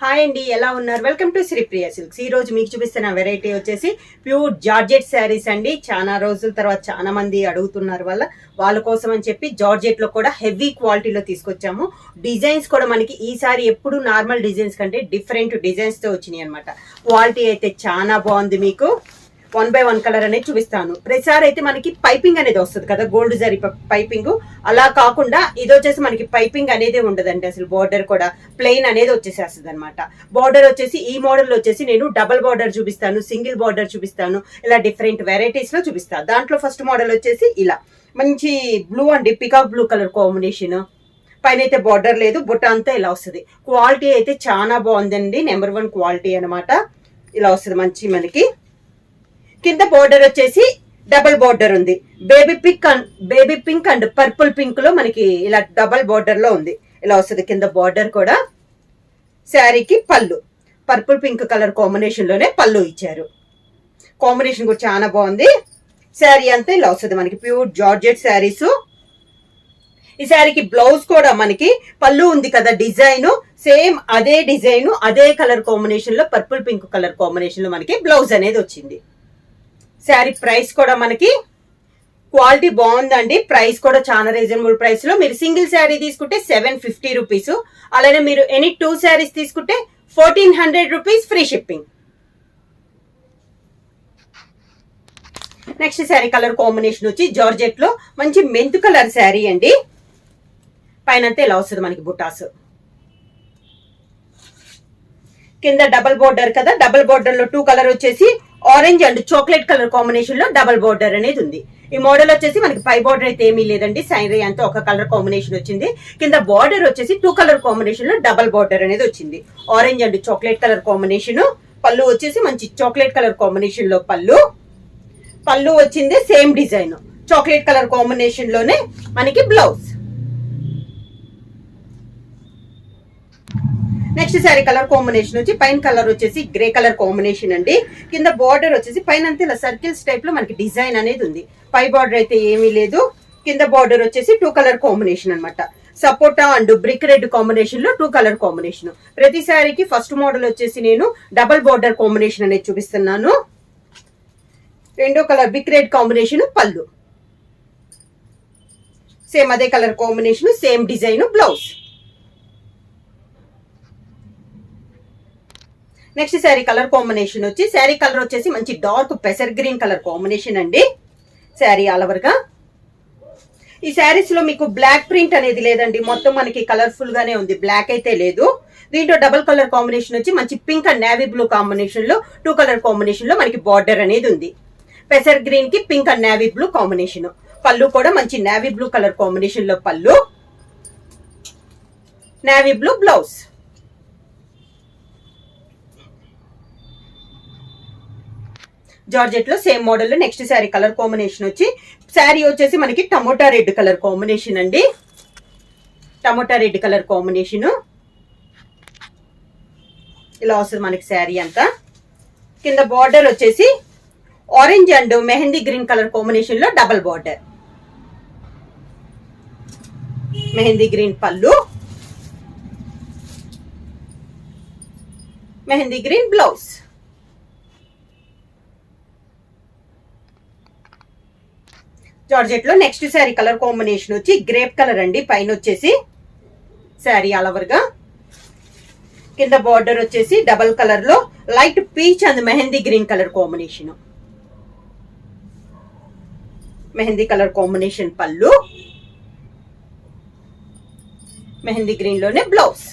Hi అండి, ఎలా ఉన్నారు? Welcome to Sripriya silks. ఈ రోజు మీకు చూపిస్తున్న వెరైటీ వచ్చేసి ప్యూర్ జార్జెట్ శారీస్ అండి. చాలా రోజుల తర్వాత చాలా మంది అడుగుతున్నారు వాళ్ళ కోసం అని చెప్పి జార్జెట్ లో కూడా హెవీ క్వాలిటీలో తీసుకొచ్చాము. డిజైన్స్ కూడా మనకి ఈసారి ఎప్పుడు నార్మల్ డిజైన్స్ కంటే డిఫరెంట్ డిజైన్స్ తో వచ్చినాయి అనమాట. క్వాలిటీ అయితే చాలా బాగుంది. మీకు 1 by 1 కలర్ అనేది చూపిస్తాను. ప్రతిసారి అయితే మనకి పైపింగ్ అనేది వస్తుంది కదా, గోల్డ్ జరీ పైపింగ్. అలా కాకుండా ఇది వచ్చేసి మనకి పైపింగ్ అనేది ఉండదండి. అసలు బార్డర్ కూడా ప్లెయిన్ అనేది వచ్చేసేస్తుంది అనమాట. బార్డర్ వచ్చేసి ఈ మోడల్ వచ్చేసి నేను డబల్ బార్డర్ చూపిస్తాను, సింగిల్ బార్డర్ చూపిస్తాను, ఇలా డిఫరెంట్ వెరైటీస్ లో చూపిస్తాను. దాంట్లో ఫస్ట్ మోడల్ వచ్చేసి ఇలా మంచి బ్లూ అండి, పికాక్ బ్లూ కలర్ కాంబినేషన్. పైన అయితే బార్డర్ లేదు, బుట్ట అంతా ఇలా వస్తుంది. క్వాలిటీ అయితే చాలా బాగుందండి, నెంబర్ 1 క్వాలిటీ అనమాట. ఇలా వస్తుంది మంచి మనకి. కింద బోర్డర్ వచ్చేసి డబల్ బోర్డర్ ఉంది. Baby pink and purple pink లో మనకి ఇలా డబల్ బోర్డర్ లో ఉంది. ఇలా వస్తుంది కింద బోర్డర్ కూడా. శారీకి పళ్ళు పర్పుల్ పింక్ కలర్ కాంబినేషన్ లోనే పళ్ళు ఇచ్చారు. కాంబినేషన్ కూడా చాలా బాగుంది. శారీ అంతా ఇలా వస్తుంది మనకి, ప్యూర్ జార్జెట్ శారీస్. ఈ శారీకి బ్లౌజ్ కూడా మనకి పళ్ళు ఉంది కదా, డిజైన్ సేమ్ అదే డిజైన్ అదే కలర్ కాంబినేషన్ లో పర్పుల్ పింక్ కలర్ కాంబినేషన్ లో మనకి బ్లౌజ్ అనేది వచ్చింది. శారీ ప్రైస్ కూడా మనకి క్వాలిటీ బాగుందండి. ప్రైస్ కూడా చాలా రీజనబుల్ ప్రైస్ లో. మీరు సింగిల్ శారీ తీసుకుంటే 750 రూపీస్, అలానే మీరు ఎనీ 2 శారీస్ తీసుకుంటే 1400 rupees free shipping. Next sari colour combination వచ్చి జార్జెట్ లో మంచి మెంతు కలర్ శారీ అండి. పైనంతా ఇలా వస్తుంది మనకి బుటాస్. కింద డబల్ బోర్డర్ కదా, డబల్ బోర్డర్ లో 2 కలర్ వచ్చేసి orange and chocolate colour combination లో డబల్ బోర్డర్ అనేది ఉంది. ఈ మోడల్ వచ్చేసి మనకి పై బోర్డర్ అయితే ఏమీ లేదండి, సైరీ అంతా ఒక కలర్ కాంబినేషన్ వచ్చింది. కింద బార్డర్ వచ్చేసి 2 కలర్ కాంబినేషన్ లో డబల్ బోర్డర్ అనేది వచ్చింది. Orange and chocolate colour combination. పళ్ళు వచ్చేసి మంచి చాక్లెట్ కలర్ కాంబినేషన్ లో పళ్ళు వచ్చింది same design chocolate colour combination లోనే మనకి blouse. Next sari colour combination వచ్చి పైన కలర్ వచ్చేసి గ్రే కలర్ కాంబినేషన్ అండి. కింద బార్డర్ వచ్చేసి పైన అంతా ఇలా సర్కిల్స్ టైప్ లో మనకి డిజైన్ అనేది ఉంది. పై బార్డర్ అయితే ఏమీ లేదు. కింద బార్డర్ వచ్చేసి 2 కలర్ కాంబినేషన్ అనమాట. సపోటా అండ్ బ్రిక్ రెడ్ కాంబినేషన్ లో 2 కలర్ కాంబినేషన్. ప్రతి శారీకి ఫస్ట్ మోడల్ వచ్చేసి నేను డబల్ బార్డర్ కాంబినేషన్ అనేది చూపిస్తున్నాను. రెండో కలర్ బ్రిక్ రెడ్ కాంబినేషన్ పళ్ళు, సేమ్ అదే colour combination same design blouse. Next sari colour combination వచ్చి శారీ కలర్ వచ్చేసి మంచి డార్క్ పెసర్ గ్రీన్ కలర్ కాంబినేషన్ అండి. శారీ ఆల్ ఓవర్ గా. ఈ శారీస్ లో మీకు బ్లాక్ ప్రింట్ అనేది లేదండి, మొత్తం మనకి కలర్ఫుల్ గానే ఉంది, బ్లాక్ అయితే లేదు. దీంట్లో డబుల్ కలర్ కాంబినేషన్ వచ్చి మంచి pink and navy blue combination లో 2 కలర్ కాంబినేషన్ లో మనకి బార్డర్ అనేది ఉంది. పెసర్ గ్రీన్ కి pink and navy blue combination. పళ్ళు కూడా మంచి నేవీ బ్లూ కలర్ కాంబినేషన్ లో పళ్ళు, నేవీ బ్లూ బ్లౌజ్. జార్జెట్ లో సేమ్ మోడల్ లో నెక్స్ట్ శారీ కలర్ కాంబినేషన్ వచ్చి శారీ వచ్చేసి మనకి టమోటా రెడ్ కలర్ కాంబినేషన్ అండి. టమోటా రెడ్ కలర్ కాంబినేషన్ ఇలా వస్తుంది మనకి శారీ అంతా. కింద బార్డర్ వచ్చేసి orange and mehndi green colour combination లో డబల్ బార్డర్. మెహందీ గ్రీన్ పళ్ళు, మెహందీ గ్రీన్ బ్లౌజ్. జార్జెట్ లో నెక్స్ట్ శారీ కలర్ కాంబినేషన్ వచ్చి గ్రేప్ కలర్ అండి. పైన వచ్చేసి శారీ ఆల్ ఓవర్ గా. కింద బార్డర్ వచ్చేసి డబల్ కలర్ లో light peach and mehndi green colour combination. Mehndi colour combination పళ్ళు, మెహందీ గ్రీన్ లోనే బ్లౌజ్.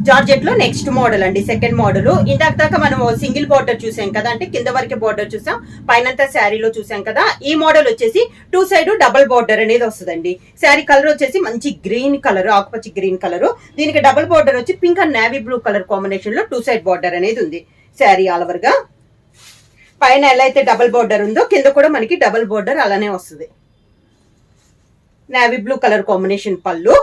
జార్జెట్ లో నెక్స్ట్ మోడల్ అండి, సెకండ్ మోడల్. ఇందాక దాకా మనం సింగిల్ బార్డర్ చూసాం కదా, అంటే కింద వరకే బార్డర్ చూసాం, పైనంతా శారీలో చూసాం కదా. ఈ మోడల్ వచ్చేసి 2 సైడ్ డబల్ బార్డర్ అనేది వస్తుందండి. శారీ కలర్ వచ్చేసి మంచి గ్రీన్ కలర్, ఆకుపచ్చ గ్రీన్ కలర్. దీనికి డబల్ బార్డర్ వచ్చి pink and navy blue colour combination లో 2 సైడ్ బార్డర్ అనేది ఉంది. శారీ ఆల్ ఓవర్ గా. పైన ఎలా అయితే డబల్ బార్డర్ ఉందో కింద కూడా మనకి డబల్ బార్డర్ అలానే వస్తుంది. నేవీ బ్లూ కలర్ కాంబినేషన్ పళ్ళు,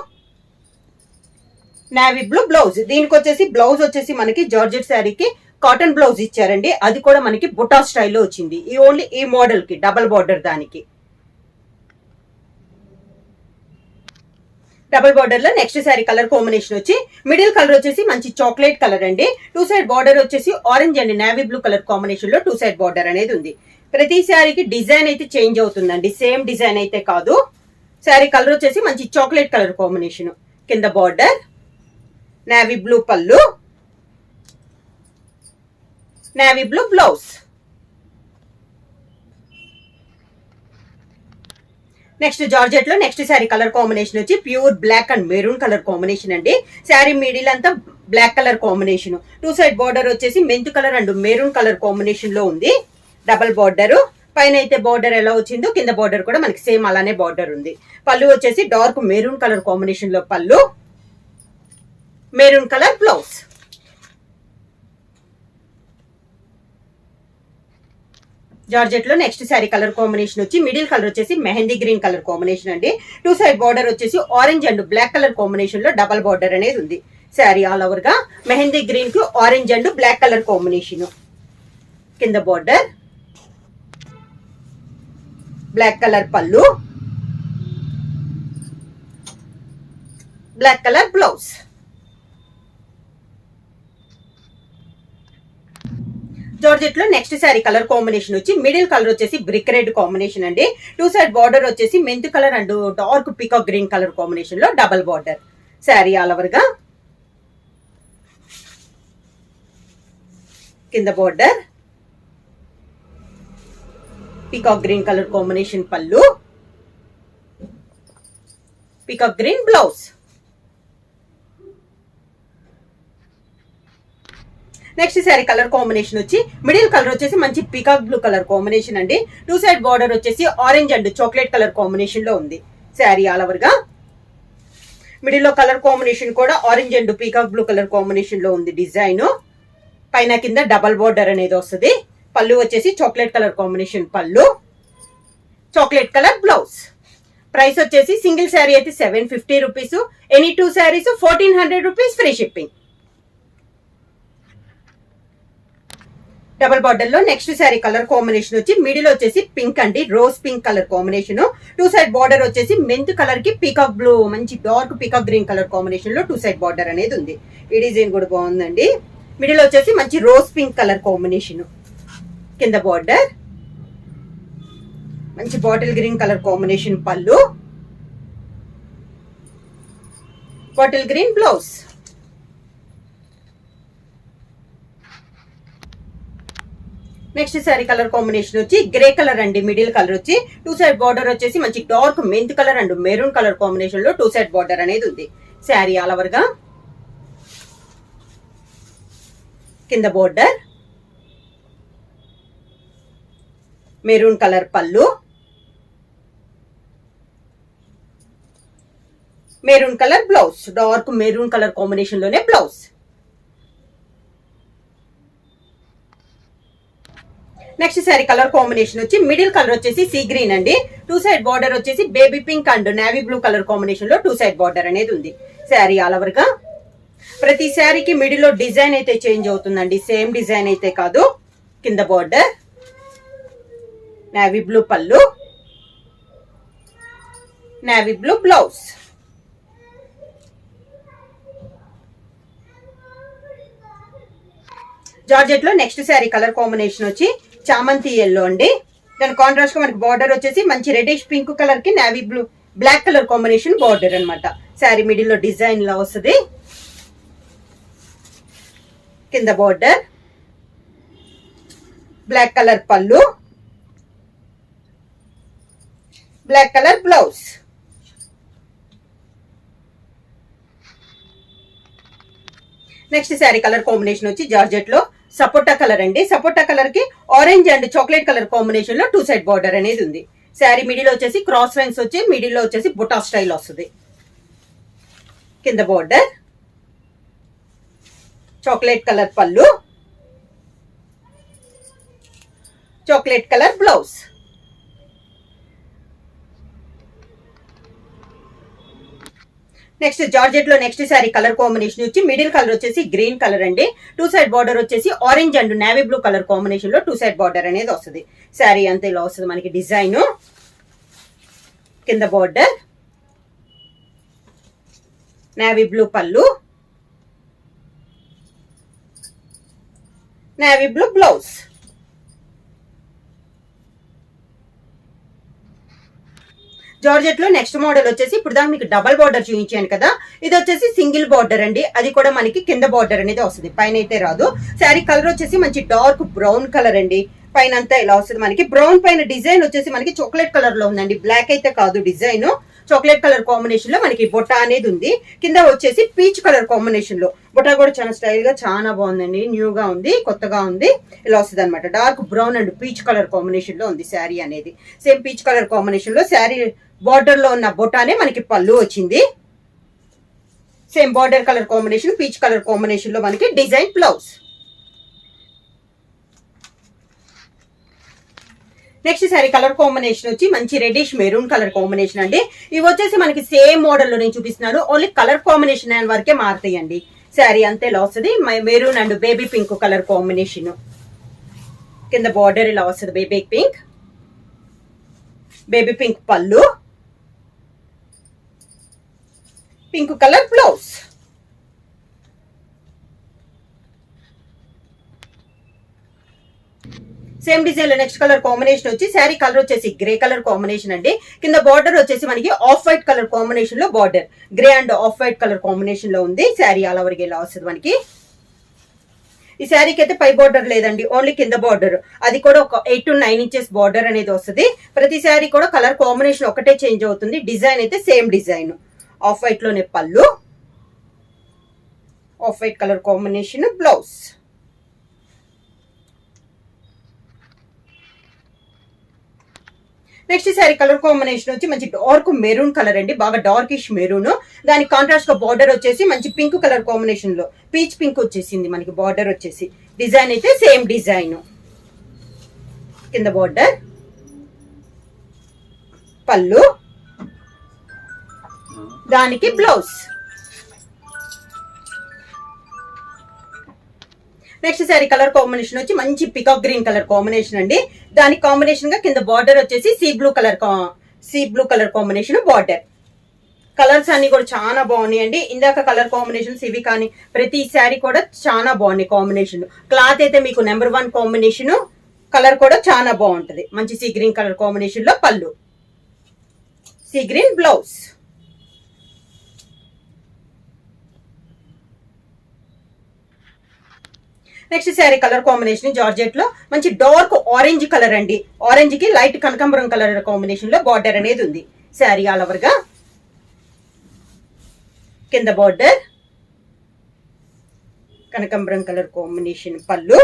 నేవీ బ్లూ బ్లౌజ్. దీనికి వచ్చేసి బ్లౌజ్ వచ్చేసి మనకి జార్జెట్ శారీకి కాటన్ బ్లౌజ్ ఇచ్చారండి, అది కూడా మనకి బుటా స్టైల్లో వచ్చింది. ఈ ఓన్లీ ఈ మోడల్ కి డబల్ బార్డర్ దానికి. డబుల్ బార్డర్ లో నెక్స్ట్ శారీ కలర్ కాంబినేషన్ వచ్చి మిడిల్ కలర్ వచ్చేసి మంచి చాక్లెట్ కలర్ అండి. 2 సైడ్ బార్డర్ వచ్చేసి orange and navy blue colour combination లో 2 సైడ్ బార్డర్ అనేది ఉంది. ప్రతి శారీకి డిజైన్ అయితే చేంజ్ అవుతుందండి, సేమ్ డిజైన్ అయితే కాదు. శారీ కలర్ వచ్చేసి మంచి చాక్లెట్ కలర్ కాంబినేషన్. కింద బార్డర్, నేవీ బ్లూ పళ్ళు, navy blue blouse. Next georgette లో నెక్స్ట్ శారీ కలర్ కాంబినేషన్ వచ్చి pure black and maroon colour combination అండి. శారీ మిడిల్ అంతా black colour combination. 2 side border వచ్చేసి మెంతు colour and maroon colour combination లో ఉంది. డబల్ బార్డర్, పైన అయితే బార్డర్ ఎలా వచ్చిందో కింద బార్డర్ కూడా మనకి సేమ్ అలానే బార్డర్ ఉంది. పళ్ళు వచ్చేసి డార్క్ మెరూన్ కలర్ కాంబినేషన్ లో పళ్ళు, మెరూన్ కలర్ బ్లౌజ్. జార్జెట్ లో నెక్స్ట్ శారీ కలర్ కాంబినేషన్ వచ్చి మిడిల్ కలర్ వచ్చేసి మెహందీ గ్రీన్ కలర్ కాంబినేషన్ అండి. 2 సైడ్ బార్డర్ వచ్చేసి orange and black colour combination లో డబల్ బార్డర్ అనేది ఉంది. శారీ ఆల్ ఓవర్ గా మెహందీ గ్రీన్ కు orange and black colour combination. కింద బార్డర్, బ్లాక్ కలర్ పళ్ళు, బ్లాక్ కలర్ బ్లౌజ్. జార్జెట్ లో నెక్స్ట్ శారీ కలర్ కాంబినేషన్ వచ్చి మిడిల్ కలర్ వచ్చేసి బ్రిక్ రెడ్ కాంబినేషన్ అండి. 2 సైడ్ బార్డర్ వచ్చేసి మెంతు colour and dark peacock green colour combination లో double border. Sari all over గా కింద border, peacock green colour combination పళ్ళు, peacock green blouse. Next sari colour combination వచ్చి మిడిల్ కలర్ వచ్చేసి మంచి పికాక్ బ్లూ కలర్ కాంబినేషన్ అండి. 2 సైడ్ బార్డర్ వచ్చేసి orange and chocolate colour combination లో ఉంది. శారీ ఆల్ ఓవర్ గా మిడిల్ లో కలర్ కాంబినేషన్ కూడా orange and peacock blue colour combination లో ఉంది. డిజైన్ పైన కింద డబల్ బార్డర్ అనేది వస్తుంది. పళ్ళు వచ్చేసి చాక్లెట్ కలర్ కాంబినేషన్ పళ్ళు, చాక్లెట్ కలర్ బ్లౌజ్. ప్రైస్ వచ్చేసి సింగిల్ శారీ అయితే 750 rupees, any 2 saris 1400 rupees free shipping. Double border లో నెక్స్ట్ శారీ కలర్ కాంబినేషన్ వచ్చి మిడిల్ వచ్చేసి పింక్ అండి, rose pink colour combination. 2 side border వచ్చేసి మెంత్ కలర్ కి పీకాక్ బ్లూ మంచి dark peacock green colour combination లో 2 సైడ్ బార్డర్ అనేది ఉంది. ఈ డిజైన్ కూడా బాగుందండి. మిడిల్ వచ్చేసి మంచి రోజ్ పింక్ కలర్ కాంబినేషన్. కింద బార్డర్, మంచి బాటిల్ గ్రీన్ కలర్ కాంబినేషన్ పళ్ళు, bottle green blouse. Next sari colour combination వచ్చి గ్రే కలర్ అండి. మిడిల్ కలర్ వచ్చి 2 సైడ్ బార్డర్ వచ్చేసి మంచి dark mint colour and maroon colour combination లో 2 సైడ్ బార్డర్ అనేది ఉంది. శారీ ఆల్ ఓవర్ గా కింద బార్డర్, మెరూన్ కలర్ పళ్ళు, maroon colour blouse. Dark maroon colour combination లోనే blouse. Next sari colour combination వచ్చి మిడిల్ కలర్ వచ్చేసి సీ గ్రీన్ అండి. 2 సైడ్ బార్డర్ వచ్చేసి baby pink and navy blue colour combination లో 2 సైడ్ బార్డర్ అనేది ఉంది. శారీ ఆల్ ఓవర్ గా ప్రతి శారీకి మిడిల్ లో డిజైన్ అయితే చేంజ్ అవుతుందండి, సేమ్ డిజైన్ అయితే కాదు. కింద బార్డర్, నేవీ బ్లూ పళ్ళు, నేవీ బ్లూ బ్లౌజ్. జార్జెట్ లో నెక్స్ట్ శారీ కలర్ కాంబినేషన్ వచ్చి చామంతి ఎల్లో అండి. దాని కాంట్రాస్ట్ గా మనకి బార్డర్ వచ్చేసి మంచి రెడిష్ పింక్ కలర్ కి navy blue black colour combination border అనమాట. శారీ మిడిల్ లో డిజైన్ లా వస్తుంది. కింద బార్డర్, బ్లాక్ కలర్ పళ్ళు, black colour blouse. Next sari colour combination వచ్చి జార్జెట్ లో సపోటా కలర్ అండి. సపోటా కలర్ కి orange and chocolate colour combination లో 2 సైడ్ బార్డర్ అనేది ఉంది. శారీ మిడిల్ వచ్చేసి క్రాస్ లైన్స్ వచ్చి మిడిల్ లో వచ్చేసి బుటా స్టైల్ వస్తుంది. కింద బార్డర్, చాక్లెట్ కలర్ పళ్ళు, chocolate colour blouse. Next georgette లో నెక్స్ట్ శారీ కలర్ కాంబినేషన్ వచ్చి మిడిల్ కలర్ వచ్చేసి గ్రీన్ కలర్ అండి. 2 సైడ్ బార్డర్ వచ్చేసి orange and navy blue colour combination లో 2 సైడ్ బార్డర్ అనేది వస్తుంది. శారీ అంతా ఇలా వస్తుంది మనకి డిజైన్. కింద బార్డర్, నేవీ బ్లూ పళ్ళు, నేవీ బ్లూ బ్లౌజ్. జార్జెట్ లో నెక్స్ట్ మోడల్ వచ్చేసి ఇప్పుడు దాకా మీకు డబల్ బార్డర్ చూపించాను కదా, ఇది వచ్చేసి సింగిల్ బార్డర్ అండి. అది కూడా మనకి కింద బార్డర్ అనేది వస్తుంది, పైన అయితే రాదు. శారీ కలర్ వచ్చేసి మంచి డార్క్ బ్రౌన్ కలర్ అండి. పైన అంతా ఇలా వస్తుంది మనకి. బ్రౌన్ పైన డిజైన్ వచ్చేసి మనకి చాక్లెట్ కలర్ లో ఉందండి, బ్లాక్ అయితే కాదు. డిజైన్ చాక్లెట్ కలర్ కాంబినేషన్ లో మనకి బొట్ట అనేది ఉంది. కింద వచ్చేసి పీచ్ కలర్ కాంబినేషన్ లో బొట్ట కూడా చాలా స్టైల్ గా చాలా బాగుందండి. న్యూగా ఉంది, కొత్తగా ఉంది. ఇలా వస్తుంది అనమాట. Dark brown and peach colour combination లో ఉంది శారీ అనేది. సేమ్ పీచ్ కలర్ కాంబినేషన్ లో శారీ బార్డర్ లో ఉన్న బొటానే మనకి పళ్ళు వచ్చింది. Same border colour combination, peach colour combination లో మనకి design blouse. Next sorry colour combination వచ్చి మంచి రెడ్డిష్ మెరూన్ కలర్ కాంబినేషన్ అండి. ఇవి వచ్చేసి మనకి సేమ్ మోడల్ లో నేను చూపిస్తున్నాను, ఓన్లీ కలర్ కాంబినేషన్ వరకే మారుతాయండి. శారీ అంతే ఇలా వస్తుంది. Maroon and baby pink colour combination. కింద బార్డర్ ఇలా వస్తుంది బేబీ పింక్. బేబీ పింక్ పళ్ళు, pink colour blouse. Same design లో నెక్స్ట్ కలర్ కాంబినేషన్ వచ్చి శారీ కలర్ వచ్చేసి గ్రే కలర్ కాంబినేషన్ అండి. కింద బార్డర్ వచ్చేసి మనకి ఆఫ్ వైట్ కలర్ కాంబినేషన్ లో border grey and off white colour combination లో ఉంది. శారీ ఆల్ ఓవర్ ఇలా వస్తుంది మనకి. ఈ శారీకి అయితే పై బార్డర్ లేదండి, ఓన్లీ కింద బార్డర్. అది కూడా ఒక 8 to 9 ఇంచెస్ బార్డర్ అనేది వస్తుంది. ప్రతి శారీ కూడా కలర్ కాంబినేషన్ ఒకటే చేంజ్ అవుతుంది. డిజైన్ అయితే సేమ్ డిజైన్. ఆఫ్ వైట్ లోనే పళ్ళు, off white colour combination blouse. Next sari colour combination వచ్చి మంచి డార్క్ మెరూన్ కలర్ అండి, బాగా డార్కిష్ మెరూన్. దానికి కాంట్రాస్ట్ గా బార్డర్ వచ్చేసి మంచి పింక్ కలర్ కాంబినేషన్ లో పీచ్ పింక్ వచ్చేసింది మనకి. బార్డర్ వచ్చేసి డిజైన్ అయితే సేమ్ డిజైన్. కింద బార్డర్, పళ్ళు, దానికి blouse. Next sari colour combination వచ్చి మంచి పికాక్ గ్రీన్ కలర్ కాంబినేషన్ అండి. దానికి కాంబినేషన్ గా కింద బార్డర్ వచ్చేసి sea blue colour combination border. Colours అన్ని కూడా చాలా బాగున్నాయండి. ఇందాక కలర్ కాంబినేషన్స్ ఇవి కానీ ప్రతి శారీ కూడా చాలా బాగున్నాయి కాంబినేషన్. క్లాత్ అయితే మీకు నెంబర్ 1 కాంబినేషన్. కలర్ కూడా చాలా బాగుంటది. మంచి సీ గ్రీన్ కలర్ కాంబినేషన్ లో పళ్ళు, sea green blouse. Next sari colour combination georgette లో మంచి డార్క్ ఆరెంజ్ కలర్ అండి. ఆరెంజ్ కి లైట్ కనకాంబరం కలర్ కాంబినేషన్ లో బార్డర్ అనేది ఉంది. శారీ ఆల్ ఓవర్ గా కింద బార్డర్, కనకాంబరం కలర్ కాంబినేషన్ పళ్ళు,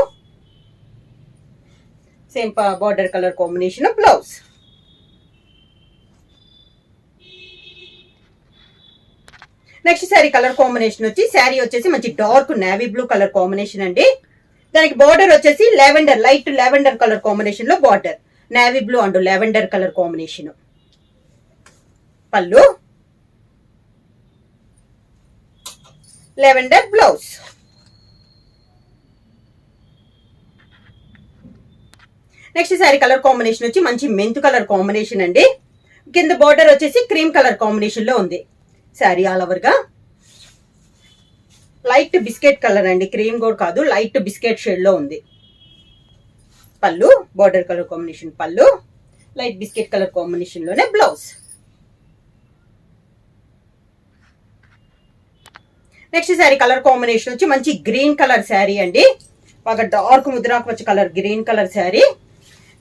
same border colour combination blouse. Next sari colour combination వచ్చి శారీ వచ్చేసి మంచి dark navy blue colour combination అండి. దానికి బార్డర్ వచ్చేసి lavender, light lavender colour combination లో border. Navy blue and lavender colour combination. పళ్ళు, lavender blouse. Next sari colour combination వచ్చి మంచి మెంతు కలర్ కాంబినేషన్ అండి. కింద బార్డర్ వచ్చేసి క్రీమ్ కలర్ కాంబినేషన్ లో ఉంది. శారీ ఆల్ ఓవర్ గా లైట్ బిస్కెట్ కలర్ అండి, క్రీమ్ కూడా కాదు, లైట్ బిస్కెట్ షేడ్ లో ఉంది. పళ్ళు, బార్డర్ కలర్ కాంబినేషన్ పళ్ళు, లైట్ బిస్కెట్ కలర్ కాంబినేషన్ లోనే blouse. Next sari colour combination వచ్చి మంచి గ్రీన్ కలర్ శారీ అండి. బాగా డార్క్ ముద్రాకుపచ్చ కలర్ గ్రీన్ కలర్ శారీ.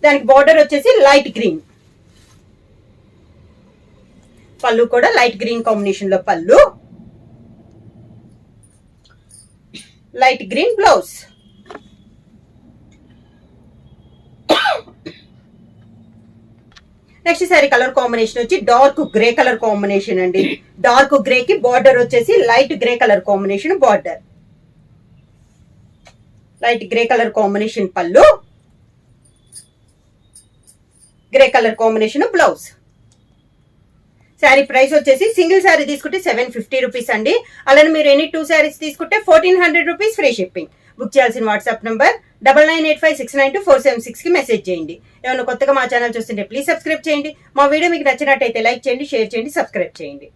దానికి బార్డర్ వచ్చేసి లైట్ గ్రీన్. పళ్ళు కూడా లైట్ గ్రీన్ కాంబినేషన్ లో పళ్ళు, light green blouse. Next sari colour combination వచ్చి డార్క్ గ్రే కలర్ కాంబినేషన్ అండి. డార్క్ గ్రే కి బార్డర్ వచ్చేసి light grey colour combination border, light grey colour combination పళ్ళు, grey colour combination blouse. Sari price వచ్చేసి సింగిల్ శారీ తీసుకుంటే 750 rupees అండి. అలానే మీరు ఎనీ 2 శారీస్ తీసుకుంటే 1400 రూపీస్ ఫ్రీ షిప్పింగ్. బుక్ చేయాల్సిన వాట్సాప్ నంబర్ 9985692476 కి మెసేజ్ చేయండి. ఏమైనా కొత్తగా మా ఛానల్ చూస్తుంటే ప్లీజ్ సబ్స్క్రైబ్ చేయండి. మా వీడియో మీకు నచ్చినట్టయితే లైక్ చేయండి, షేర్ చేయండి, సబ్స్క్రైబ్ చేయండి.